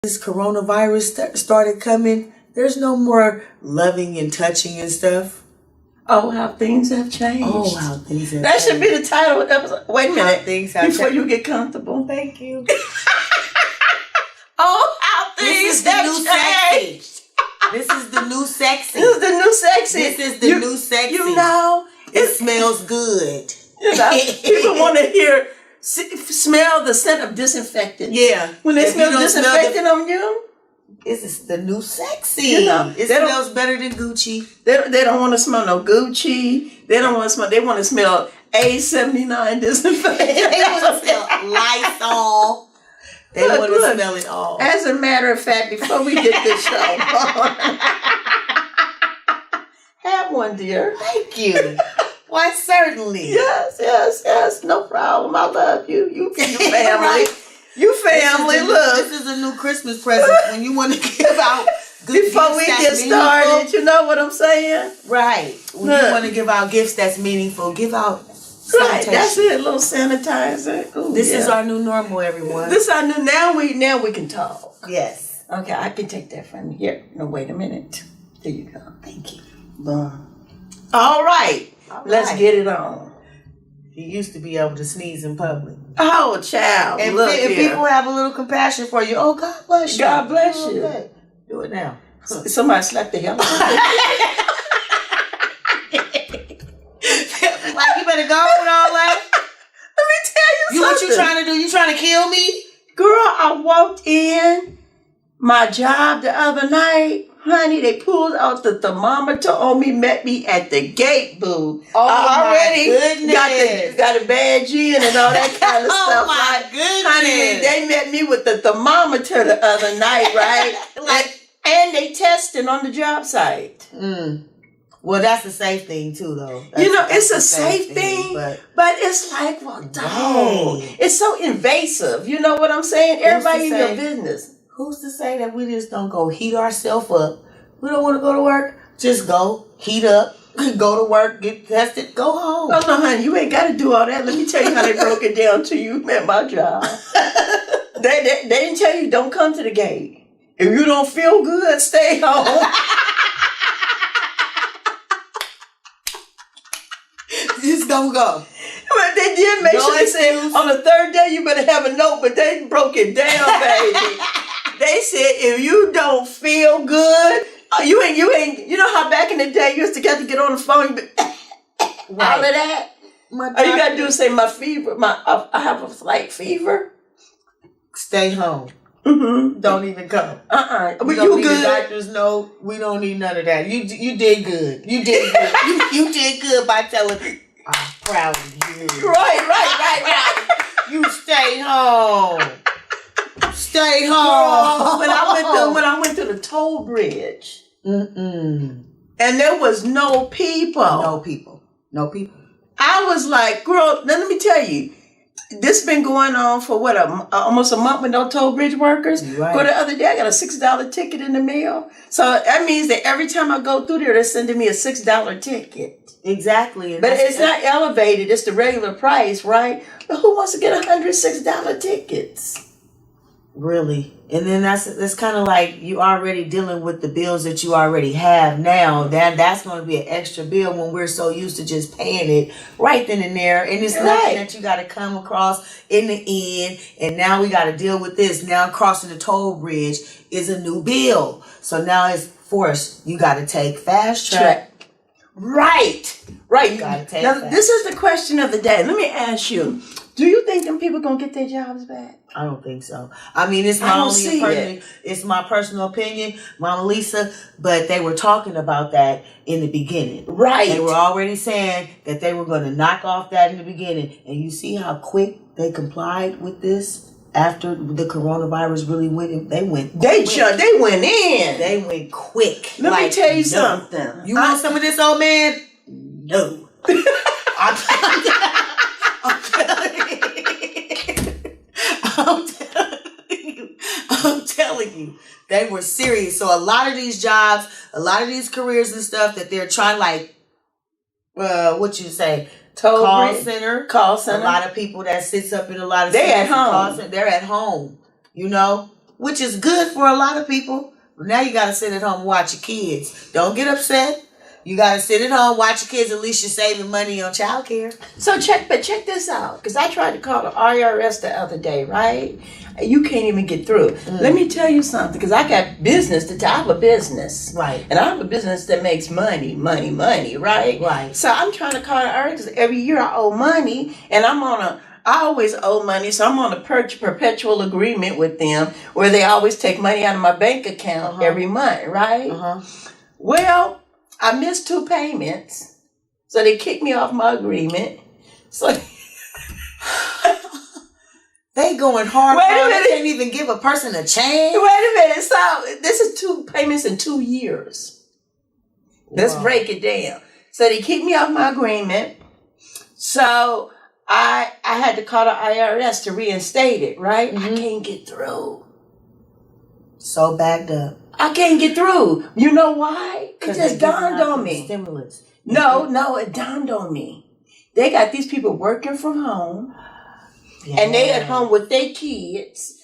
this coronavirus started coming, there's no more loving and touching and stuff. Oh, how things have changed. Oh, how things have That changed. should be the title of the episode. Wait a minute. How things have before changed. you get comfortable. Thank you. Oh, how This things is the have new changed. sexy. This is the new sexy. This is the new sexy. This is the new sexy. You know, It smells good. you know, people want to hear, smell the scent of disinfectant. Yeah. When they If smell you don't smell disinfectant on you, This is the new sexy. You know, it smells better than Gucci. they don't want to smell no Gucci. They don't want to smell. They want to smell A79 disinfectant. They want to smell Lysol. They want to smell it all. As a matter of fact, before we get this show on, have one, dear. Thank you. Why, certainly. Yes. No problem. I love you. You family. Right. You family. Look. This is a new Christmas present when you want to give out good Before gifts we that's get started, meaningful. you know what I'm saying? Right. When Look. you want to give out gifts that's meaningful, give out Right. sanitation. That's it. A little sanitizer. Ooh, This is yeah. our new normal, everyone. This I knew. Now we can talk. Yes. Okay, I can take that from here. No, wait a minute. There you go. Thank you. Boom. All right. Let's get it on. You used to be able to sneeze in public. Oh, child. And Look if here. people have a little compassion for you, oh, God bless you. God bless you. Okay. Do it now. Somebody slapped the hell out of me. Like, you better go with all that. Let me tell you What something. you trying to do? You trying to kill me? Girl, I walked in my job the other night. Honey, they pulled out the thermometer on me, met me at the gate, boo. Oh, I my already goodness. got a badge in and all that kind of Oh, stuff. my Like, goodness. honey, they met me with the thermometer the other night, right? and they testing on the job site. Well, that's a safe thing, too, though. It's a safe thing, but it's like, well, dog. It's so invasive. You know what I'm saying? Everybody in your business. Who's to say that we just don't go heat ourselves up? We don't want to go to work. Just go, heat up, go to work, get tested, go home. Oh, no, honey, you ain't got to do all that. Let me tell you how they broke it down to you at my job. They didn't tell you don't come to the gate. If you don't feel good, stay home. Just don't go. But they did make sure they said on the third day you better have a note, but they broke it down, baby. They said if you don't feel good, you ain't. You know how back in the day you used to get on the phone, all of that. All you gotta do is say my fever. I have a slight fever. Stay home. Mm-hmm. Don't even come. But We you don't need good? the doctor's note. We don't need none of that. You did good. You did good. you did good by telling me. I'm proud of you. Right. You stay home. Stay home. When I went to the toll bridge, and there was no people. No people. I was like, girl, let me tell you, this been going on for what, almost a month with no toll bridge workers. Right. Girl, the other day I got a $6 ticket in the mail. So that means that every time I go through there, they're sending me a $6 ticket. Exactly. But it's not elevated. It's the regular price, right? But who wants to get $106 tickets? Really. And then that's kind of like you already dealing with the bills that you already have now. That's going to be an extra bill when we're so used to just paying it right then and there. And it's nothing that you got to come across in the end. And now we got to deal with this. Now crossing the toll bridge is a new bill. So now it's forced. You got to take fast track. Right. Now, this is the question of the day. Let me ask you, do you think them people going to get their jobs back? I don't think so. I mean, it's my personal opinion, Mama Lisa, but they were talking about that in the beginning. Right. They were already saying that they were going to knock off that in the beginning. And you see how quick they complied with this after the coronavirus really went in. They went in. They went in. They went quick. Let me tell you something. You want some of this, old man? No. I'm telling you, they were serious. So a lot of these jobs, a lot of these careers and stuff that they're trying, like, what you say, call center. A lot of people that sits up in a lot of they at home. They're at home. You know, which is good for a lot of people. Now you got to sit at home and watch your kids. Don't get upset. You got to sit at home, watch your kids. At least you're saving money on childcare. So check this out. Because I tried to call the IRS the other day, right? You can't even get through. Let me tell you something. Because I got business I have a business. Right. And I have a business that makes money, right? Right. So I'm trying to call the IRS because every year I owe money. And I always owe money. So I'm on a perpetual agreement with them where they always take money out of my bank account every month, right? Well, I missed 2 payments, so they kicked me off my agreement. So they going hard. Wait a minute. They can't even give a person a chance. Wait a minute. So this is 2 payments in 2 years. Let's break it down. So they kicked me off my agreement. So I had to call the IRS to reinstate it, right? I can't get through. So backed up. I can't get through. You know why? It just dawned on me. Stimulus. No, it dawned on me. They got these people working from home, and they at home with their kids.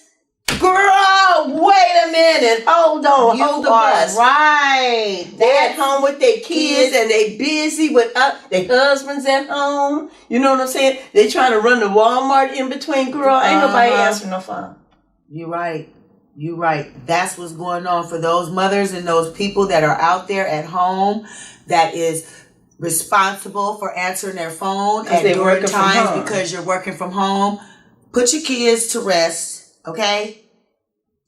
Girl, wait a minute. Hold on. Hold the bus. Right. They at home with their kids, and they busy with their husbands at home. You know what I'm saying? They trying to run the Walmart in between. Girl, ain't nobody answering no phone. You're right. You're right. That's what's going on for those mothers and those people that are out there at home that is responsible for answering their phone at different times because you're working from home. Put your kids to rest, okay?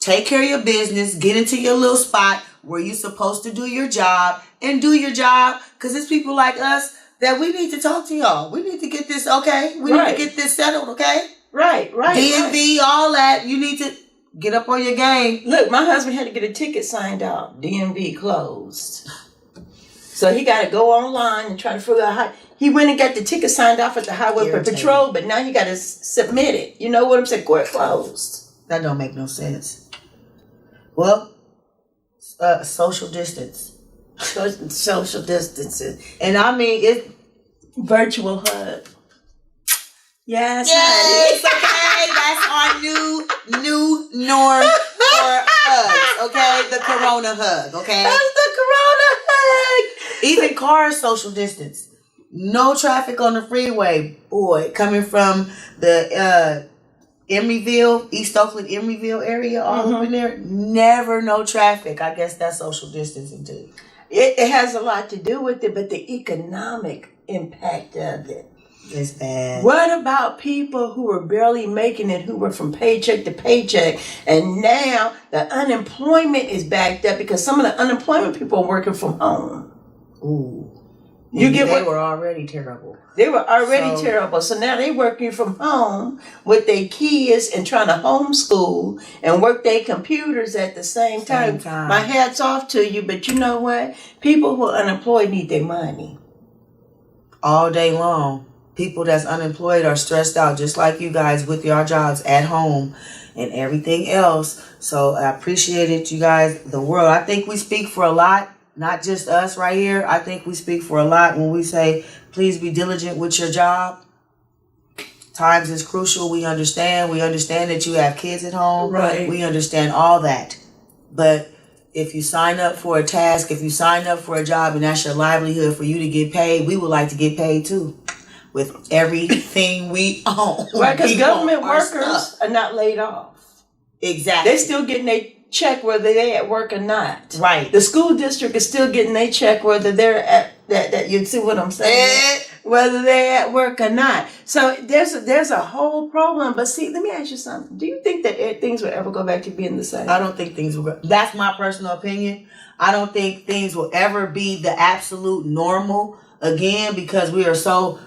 Take care of your business. Get into your little spot where you're supposed to do your job and do your job, because it's people like us that we need to talk to y'all. We need to get this, okay? We need to get this settled, okay? Right. DMV, all that. You need to get up on your game. Look, my husband had to get a ticket signed out. DMV closed. So he got to go online and try to figure out how. He went and got the ticket signed off at the Highway Patrol, but now he got to submit it. You know what I'm saying? Court closed. That don't make no sense. Well, social distance. Social distancing. And I mean, it's virtual hug. Yes, honey. Okay. That's our new norm for hugs. Okay, the Corona hug. Okay, that's the Corona hug. Even cars social distance. No traffic on the freeway. Boy, coming from the Emeryville, East Oakland, Emeryville area, all up in there. Never no traffic. I guess that's social distancing too. It has a lot to do with it, but the economic impact of it. It's bad. What about people who were barely making it, who were from paycheck to paycheck, and now the unemployment is backed up because some of the unemployment people are working from home? Ooh. They were already terrible. They were already terrible. So now they working from home with their kids and trying to homeschool and work their computers at the same time. My hat's off to you, but you know what? People who are unemployed need their money. All day long. People that's unemployed are stressed out just like you guys with your jobs at home and everything else. So I appreciate it, you guys, the world. I think we speak for a lot, not just us right here. I think we speak for a lot when we say, please be diligent with your job. Times is crucial. We understand. We understand that you have kids at home. Right. We understand all that. But if you sign up for a task, if you sign up for a job and that's your livelihood for you to get paid, we would like to get paid too. With everything we own. Right, because government workers are not laid off. Exactly. They're still getting their check whether they're at work or not. Right. The school district is still getting their check whether they're at that you see what I'm saying? Whether they're at work or not. So there's a whole problem. But see, let me ask you something. Do you think that things will ever go back to being the same? I don't think things will go. That's my personal opinion. I don't think things will ever be the absolute normal again because we are so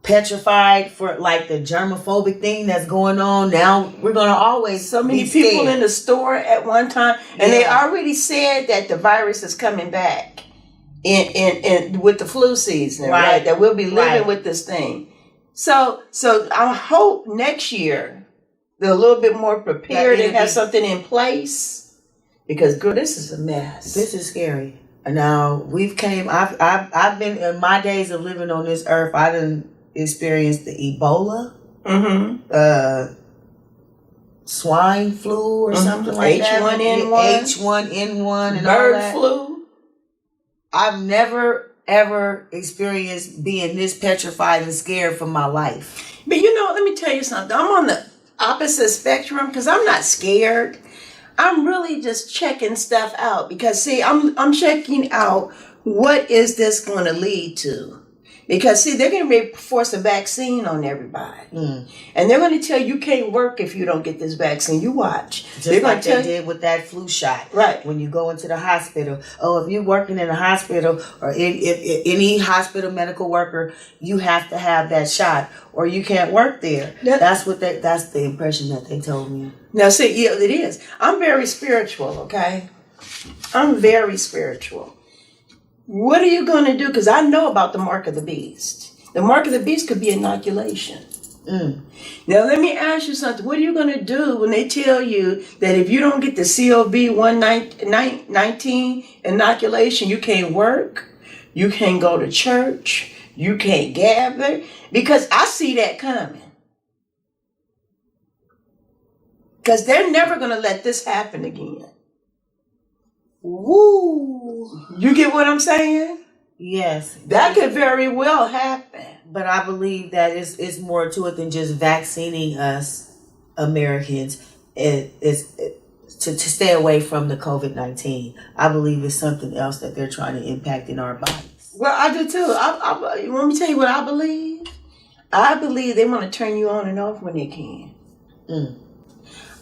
petrified for like the germophobic thing that's going on now. We're gonna always so many people in the store at one time, and they already said that the virus is coming back in with the flu season, right? That we'll be living with this thing. So I hope next year they're a little bit more prepared and have something in place because girl, this is a mess. This is scary. Now I've been in my days of living on this earth. I didn't experienced the Ebola. swine flu or something like that. H1N1 and bird all that. flu. I've never ever experienced being this petrified and scared for my life. But you know, let me tell you something. I'm on the opposite spectrum because I'm not scared. I'm really just checking stuff out because see, I'm checking out what is this going to lead to. Because, see, they're going to force a vaccine on everybody. And they're going to tell you can't work if you don't get this vaccine. You watch. Just like they did with that flu shot. Right. When you go into the hospital. Oh, if you're working in a hospital or if any hospital medical worker, you have to have that shot or you can't work there. That's the impression that they told me. Now, see, yeah, it is. I'm very spiritual, okay? I'm very spiritual. What are you going to do? Because I know about the mark of the beast. The mark of the beast could be inoculation. Now, let me ask you something. What are you going to do when they tell you that if you don't get the COVID-19 inoculation, you can't work, you can't go to church, you can't gather? Because I see that coming. Because they're never going to let this happen again. Woo! You get what I'm saying? Yes. That could very well happen. But I believe that it's more to it than just vaccinating us Americans. It's to stay away from the COVID-19. I believe it's something else that they're trying to impact in our bodies. Well, I do too. Let me tell you what I believe. I believe they want to turn you on and off when they can.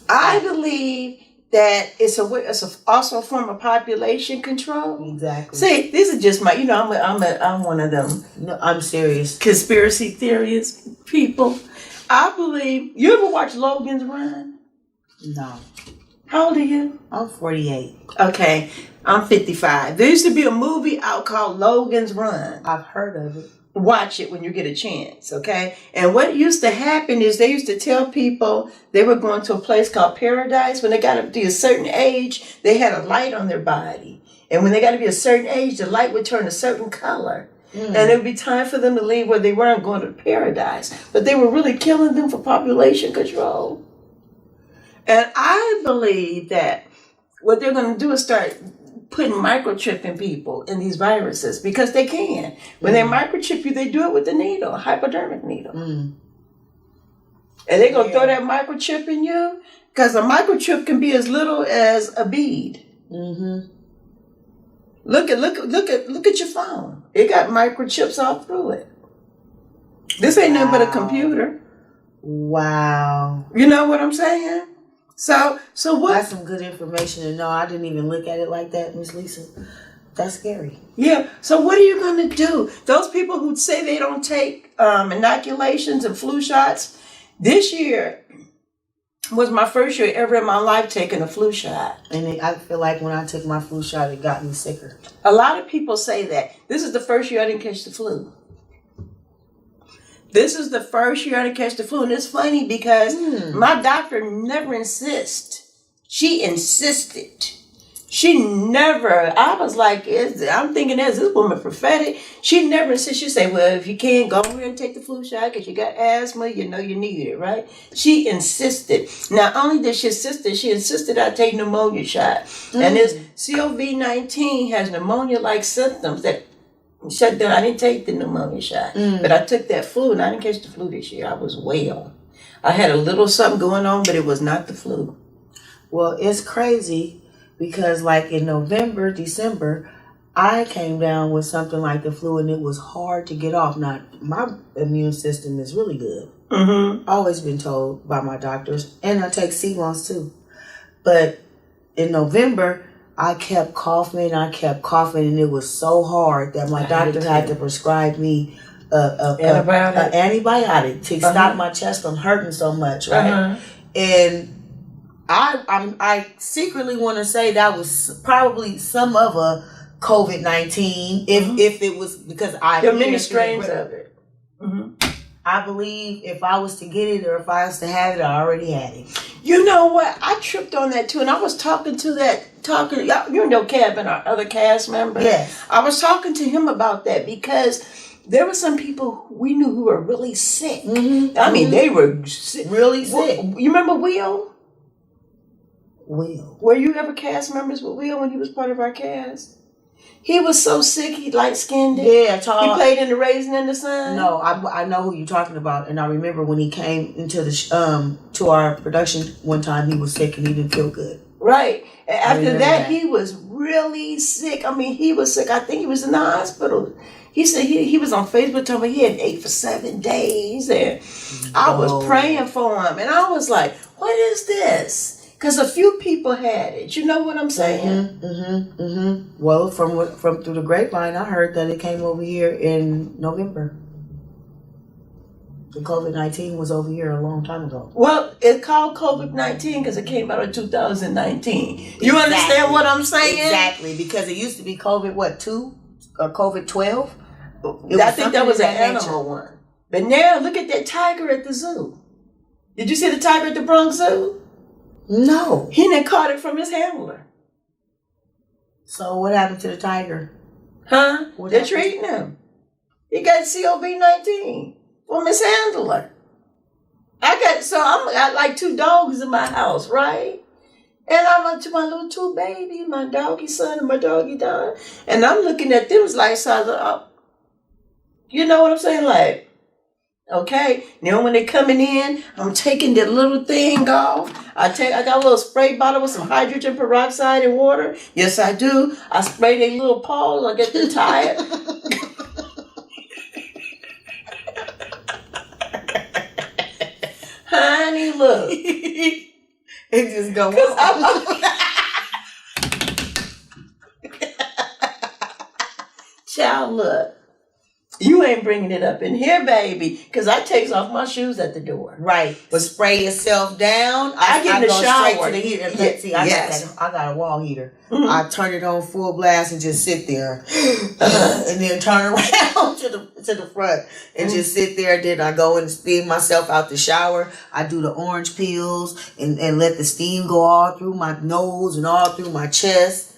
I believe that it's also a form of population control. Exactly. See, this is just my, I'm one of them. No, I'm serious. Conspiracy theorists, people. I believe, you ever watch Logan's Run? No. How old are you? I'm 48. Okay, I'm 55. There used to be a movie out called Logan's Run. I've heard of it. Watch it when you get a chance, okay? And what used to happen is they used to tell people they were going to a place called Paradise. When they got up to a certain age, they had a light on their body. And when they got to be a certain age, the light would turn a certain color. And it would be time for them to leave where they weren't going to Paradise. But they were really killing them for population control. And I believe that what they're going to do is start putting microchipping people in these viruses because they can. When they microchip you, they do it with the needle, a hypodermic needle. And they're going to throw that microchip in you because a microchip can be as little as a bead. Look at your phone. It got microchips all through it. This ain't nothing but a computer. Wow. You know what I'm saying? So what? That's some good information to know. I didn't even look at it like that, Miss Lisa. That's scary. Yeah. So what are you going to do? Those people who say they don't take inoculations and flu shots, this year was my first year ever in my life taking a flu shot. And I feel like when I took my flu shot, it got me sicker. A lot of people say that. This is the first year I didn't catch the flu. This is the first year I didn't catch the flu. And it's funny because my doctor never insists. She insisted. She never, I was like, I'm thinking, is this woman prophetic? She never insisted. She said, well, if you can't, go over here and take the flu shot because you got asthma, you know you need it, right? She insisted. Not only did she insisted I take pneumonia shot. And this COVID-19 has pneumonia-like symptoms that shut down. I didn't take the pneumonia shot, but I took that flu and I didn't catch the flu this year. I was well. I had a little something going on, but it was not the flu. Well, it's crazy because like in November, December, I came down with something like the flu and it was hard to get off. Now, my immune system is really good. Always been told by my doctors, and I take C-Mons too. But in November, I kept coughing, and it was so hard that my doctor had to prescribe me an antibiotic to stop my chest from hurting so much, right? And I secretly want to say that was probably some of a COVID-19, if it was because there are many strains of it. I believe if I was to get it or if I was to have it, I already had it. You know what? I tripped on that too, and I was talking to you know Kevin, our other cast member. Yes. I was talking to him about that because there were some people we knew who were really sick. I mean, they were sick. Really sick. You remember Will? Will. Were you ever cast members with Will when he was part of our cast? He was so sick, he light-skinned. Yeah, tall. He played in The Raisin and the Sun. No, I know who you're talking about, and I remember when he came into the to our production one time, he was sick and he didn't feel good. Right. And after that, he was really sick. I mean, he was sick. I think he was in the hospital. He said he was on Facebook telling me he had ate for 7 days, and I was praying for him, and I was like, "What is this?" Because a few people had it. You know what I'm saying? Well, from through the grapevine, I heard that it came over here in November. The COVID-19 was over here a long time ago. Well, it's called COVID-19 because it came out in 2019. You understand what I'm saying? Exactly, because it used to be COVID 2 or COVID 12. I think that was an animal one. But now look at that tiger at the zoo. Did you see the tiger at the Bronx Zoo? No. He done caught it from his handler. So what happened to the tiger? Huh? They're treating him. He got COVID-19 from his handler. I got like 2 dogs in my house, right? And I'm up to my little 2 babies, my doggy son and my doggy daughter. And I'm looking at them like, you know what I'm saying? Like, okay, now when they're coming in, I'm taking that little thing off. I got a little spray bottle with some hydrogen peroxide and water. Yes, I do. I spray their little paws. I get them tired. Honey, look. It just go Child, look. You ain't bringing it up in here, baby, because I takes off my shoes at the door. Right. But spray yourself down. I get in the shower. Straight to the heater. See, I got a wall heater. Mm-hmm. I turn it on full blast and just sit there. And then turn around to the front and just sit there. Then I go and steam myself out the shower. I do the orange peels and let the steam go all through my nose and all through my chest.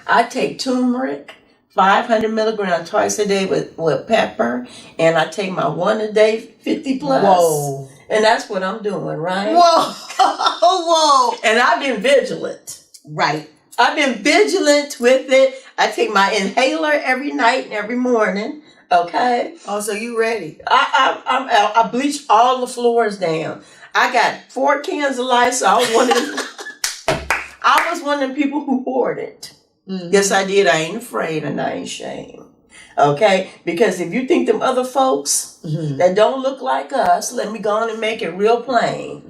I take turmeric. 500 milligrams twice a day with pepper, and I take my 1 a day, 50 plus. Whoa. And that's what I'm doing, right? Whoa. And I've been vigilant. Right. I've been vigilant with it. I take my inhaler every night and every morning. Okay. Oh, so you ready? I bleach all the floors down. I got 4 cans of Lysol. I was one of them people who hoarded. Mm-hmm. Yes, I did. I ain't afraid and I ain't ashamed. Okay? Because if you think them other folks that don't look like us, let me go on and make it real plain.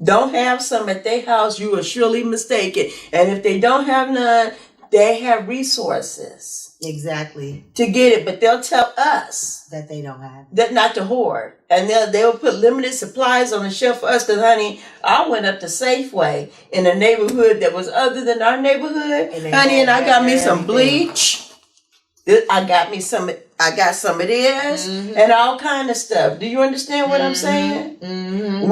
Don't have some at their house, you are surely mistaken. And if they don't have none, they have resources. Exactly. To get it. But they'll tell us that they don't have. That not to hoard. And they'll put limited supplies on the shelf for us. Because, honey, I went up to Safeway in a neighborhood that was other than our neighborhood. Honey, and I got me some bleach. I got some of this and all kind of stuff. Do you understand what I'm saying? And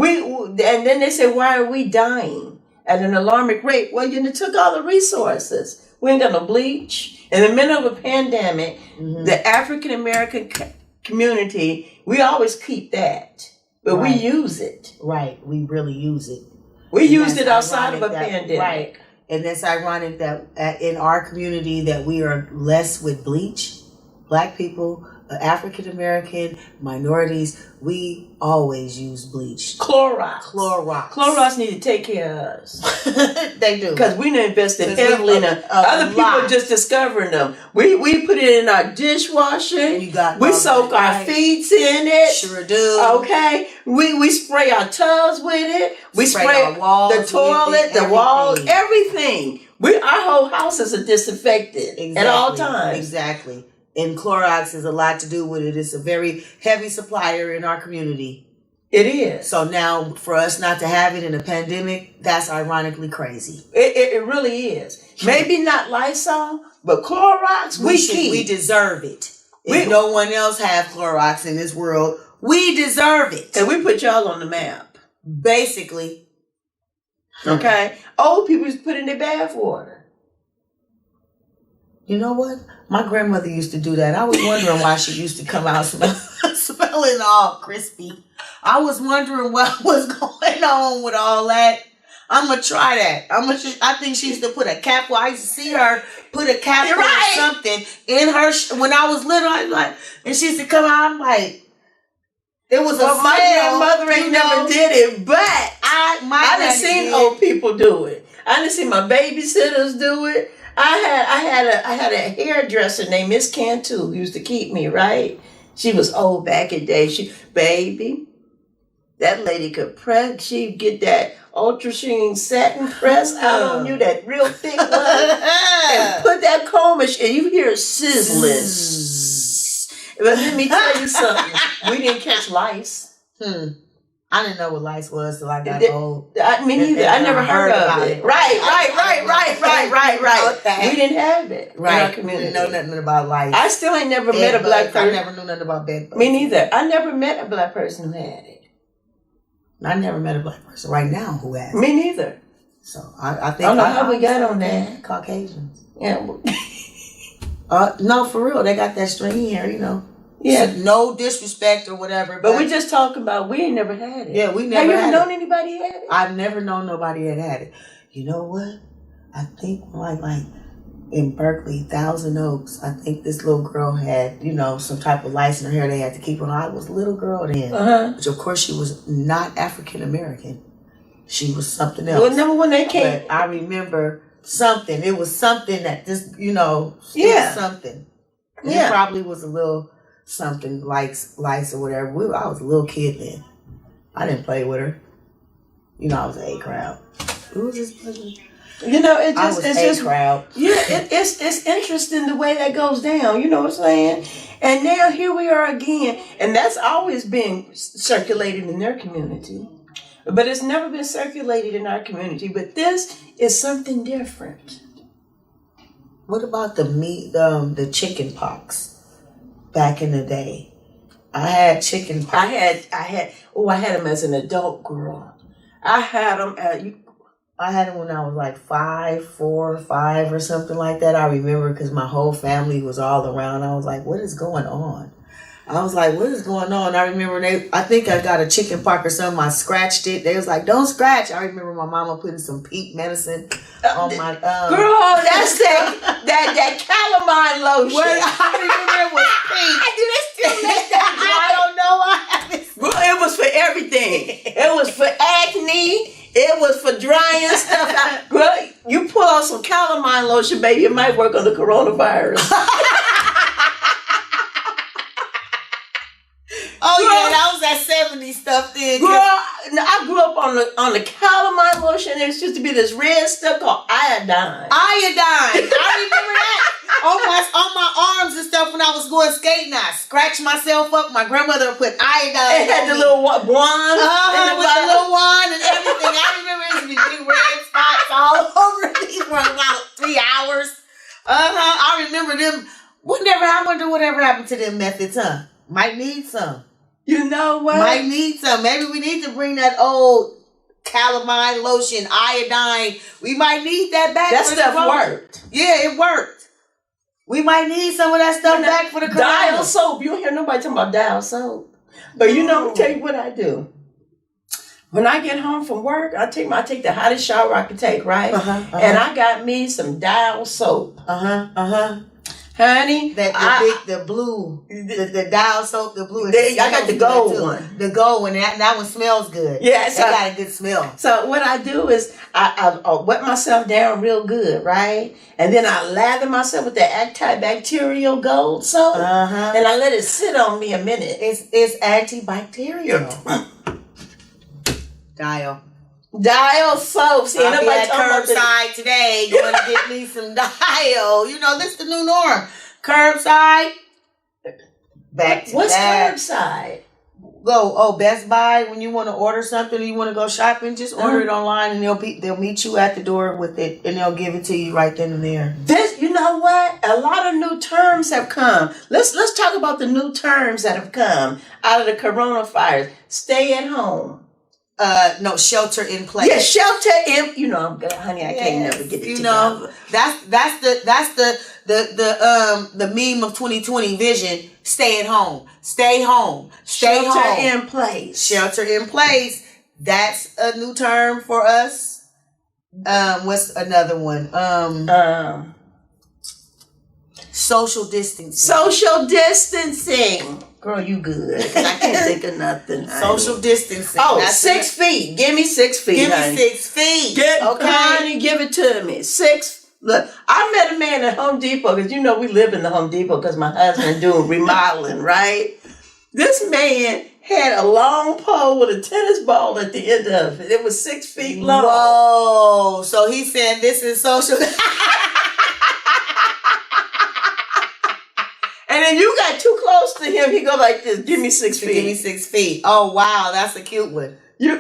then they say, why are we dying at an alarming rate? Well, you took all the resources. We ain't got no bleach. In the middle of a pandemic, the African American community, we always keep that. But we use it. Right. We really use it. We used it outside of a pandemic. Right. And it's ironic that in our community that we are less with bleach. Black people, African American, minorities, we always use bleach. Clorox need to take care of us. They do. Because we done invested heavily in them. Other people are just discovering them. We put it in our dishwasher. We soak our feet in it. Sure do. Okay. We spray our tubs with it. We spray our walls, the toilet, the walls, everything. Our whole houses are disinfected at all times. Exactly. And Clorox has a lot to do with it. It's a very heavy supplier in our community. It is. So now, for us not to have it in a pandemic, that's ironically crazy. It really is. Maybe not Lysol, but Clorox, we deserve it. If no one else have Clorox in this world, we deserve it. And we put y'all on the map. Basically. Okay? Old people used to put in their bath water. You know what? My grandmother used to do that. I was wondering why she used to come out smelling all crispy. I was wondering what was going on with all that. I'm gonna try that. I think she used to put a cap. Well, I used to see her put a cap or something in her when I was little. I was like, and she used to come out. I'm like, it was a smell. My grandmother ain't never did it, but I done seen old people do it. I done seen my babysitters do it. I had a hairdresser named Miss Cantu who used to keep me, right? She was old back in the day. Baby, that lady could press. She'd get that ultra sheen satin press out on you, that real thick one, and put that comb and you hear it sizzling. But let me tell you something. We didn't catch lice. I didn't know what lice was till I got old. Me neither. I never heard of it. Right. We didn't have it in our community. We didn't know nothing about lice. I still ain't never met a black person. I never knew nothing about bed bugs. Me neither. I never met a black person who had it. I never met a black person right now who has it. Me neither. So I think I don't know how we got on that. Caucasians. Yeah. No, for real. They got that stringy hair, you know. Yeah. So no disrespect or whatever. But we're just talking about we ain't never had it. Yeah, we never had it. Have you ever known anybody had it? I've never known nobody that had it. You know what? I think like in Berkeley, Thousand Oaks, I think this little girl had, you know, some type of lice in her hair they had to keep on. I was a little girl then. Which of course she was not African American. She was something else. Well, number one, they came. But I remember something. It was something that just, you know, something. It probably was a little something lice or whatever. I was a little kid then. I didn't play with her. You know, I was an A crowd. Who was this person? You know, it's just crowd. Yeah, it's interesting the way that goes down. You know what I'm saying? And now here we are again, and that's always been circulated in their community, but it's never been circulated in our community. But this is something different. What about the chicken pox? Back in the day, I had chicken pox. I had them as an adult girl. I had them when I was like 4 or 5 or something like that. I remember because my whole family was all around. I was like, what is going on? I remember I think I got a chicken pox or something. I scratched it. They was like, don't scratch. I remember my mama putting some peat medicine on my girl, that's that calamine lotion. I remember it was peat. Do they still make that? I don't know. Girl, it was for everything. It was for acne. It was for drying stuff out. Girl, you pull out some calamine lotion, baby, it might work on the coronavirus. Oh, girl, yeah, that was that 70s stuff then. Girl, I grew up on the calamine lotion. There used to be this red stuff called iodine. I remember that. On my arms and stuff when I was going skating. I scratched myself up. My grandmother would put iodine. It had the little wand. With the little wand and everything. I remember it used to be big red spots all over. These were about 3 hours. I remember them. I wonder whatever happened to them methods, huh? Might need some. You know what? Might need some. Maybe we need to bring that old calamine lotion, iodine. We might need that back. That stuff worked. Yeah, it worked. We might need some of that stuff back for the Dial soap. You don't hear nobody talking about Dial soap. But you know, let me tell you what I do. When I get home from work, I take the hottest shower I can take, right? And I got me some Dial soap. Honey, the blue, the Dial soap, the blue. I got the gold one. The gold one, that one smells good. Yes, it got a good smell. So what I do is I wet myself down real good, right? And then I lather myself with the antibacterial gold soap, and I let it sit on me a minute. It's antibacterial. Dial soap. See, I'll be at curbside today going to get me some Dial. You know, this is the new norm. Curbside. What's curbside? Best Buy. When you want to order something or you want to go shopping, just order it online and they'll meet you at the door with it and they'll give it to you right then and there. You know what? A lot of new terms have come. Let's talk about the new terms that have come out of the coronavirus. Stay at home. No, shelter in place. Yeah, shelter in. You know, I'm good, honey. I can't never get it together. Know, that's the meme of 2020 vision. Stay at home. Stay home. Stay home. Shelter in place. Shelter in place. That's a new term for us. What's another one? Social distancing. Social distancing. Girl, you good. I can't think of nothing. Social distancing. Oh, that's 6 feet. Give me 6 feet. Give honey. me 6 feet. Okay. Honey, give it to me. 6. Look, I met a man at Home Depot because we live in the Home Depot because my husband doing remodeling, right? This man had a long pole with a tennis ball at the end of it. It was 6 feet long. Whoa! So he said this is social. And then you got too close to him. He go like this. Give me 6 feet. Give me 6 feet. Oh wow, that's a cute one. You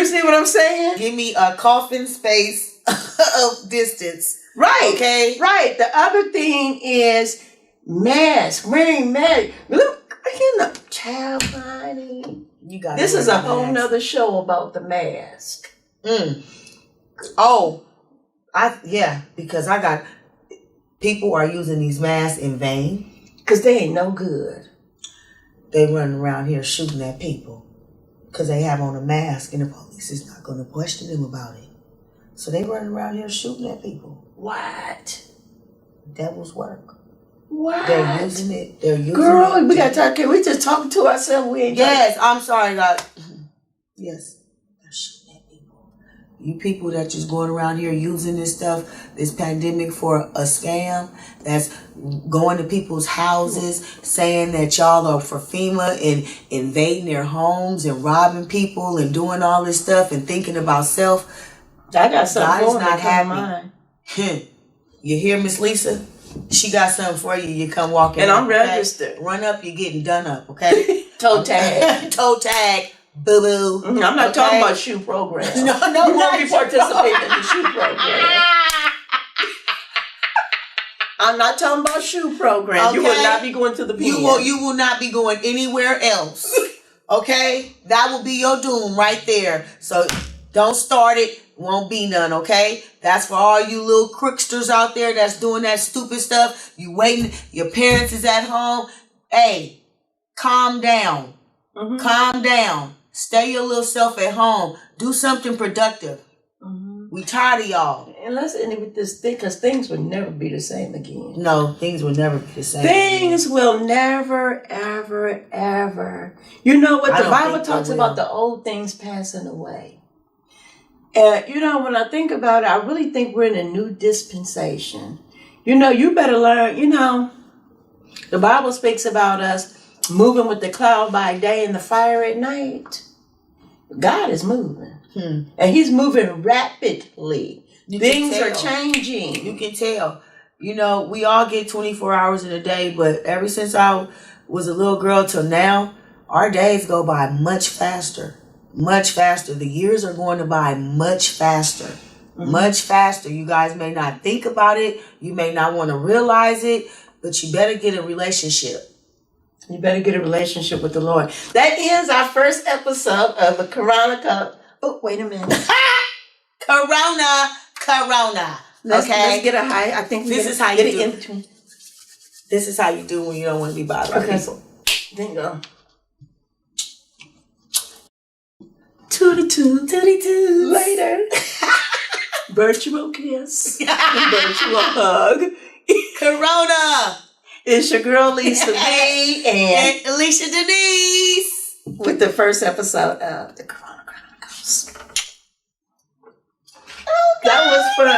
see what I'm saying? Give me a coffin space of distance. Right. Okay. Right. The other thing is mask. Wearing mask. Look, child, honey. You got. This is a whole nother show about the mask. Oh, because I got people are using these masks in vain. Because they ain't no good. They running around here shooting at people because they have on a mask and the police is not going to question them about it. So they running around here shooting at people. What? Devil's work. What? They're using it. They're using it. Girl, we got to talk. Can we just talk to ourselves? We ain't I'm sorry, God. Yes. They're shooting at people. You people that just going around here using this stuff, this pandemic for a scam, that's going to people's houses, saying that y'all are for FEMA and invading their homes and robbing people and doing all this stuff and thinking about self. I got something God is not happy. You hear Miss Lisa? She got something for you. You come walking. And I'm okay? registered. Run up, you're getting done up, okay? Toe tag. Toe tag. Boo boo. I'm not talking about shoe program. No, you won't be participating in the shoe program. I'm not talking about shoe program. Okay. You will not be going to the pen. You will not be going anywhere else. Okay? That will be your doom right there. So don't start it. Won't be none, okay? That's for all you little crooksters out there that's doing that stupid stuff. You waiting. Your parents is at home. Hey, calm down. Calm down. Stay your little self at home. Do something productive. We tired of y'all. And let's end it with this thing, because things will never be the same again. No, things will never be the same. Things will never, ever, ever. You know what? The Bible talks about the old things passing away. And, when I think about it, I really think we're in a new dispensation. You better learn, the Bible speaks about us moving with the cloud by day and the fire at night. God is moving. And he's moving rapidly. Things are changing. You can tell. We all get 24 hours in a day, but ever since I was a little girl till now, our days go by much faster. Much faster. The years are going to by much faster. Much faster. You guys may not think about it. You may not want to realize it, but you better get a relationship. You better get a relationship with the Lord. That ends our first episode of the Chronicles. Oh, wait a minute. Corona. Let's get a high. I think this is how you do. In between. This is how you do when you don't want to be bothered by people. There you go. Tootie-too. Later. Virtual kiss. Virtual hug. Corona. It's your girl Lisa B and Eliscia Denise with the first episode of the Chronicles. That was fun.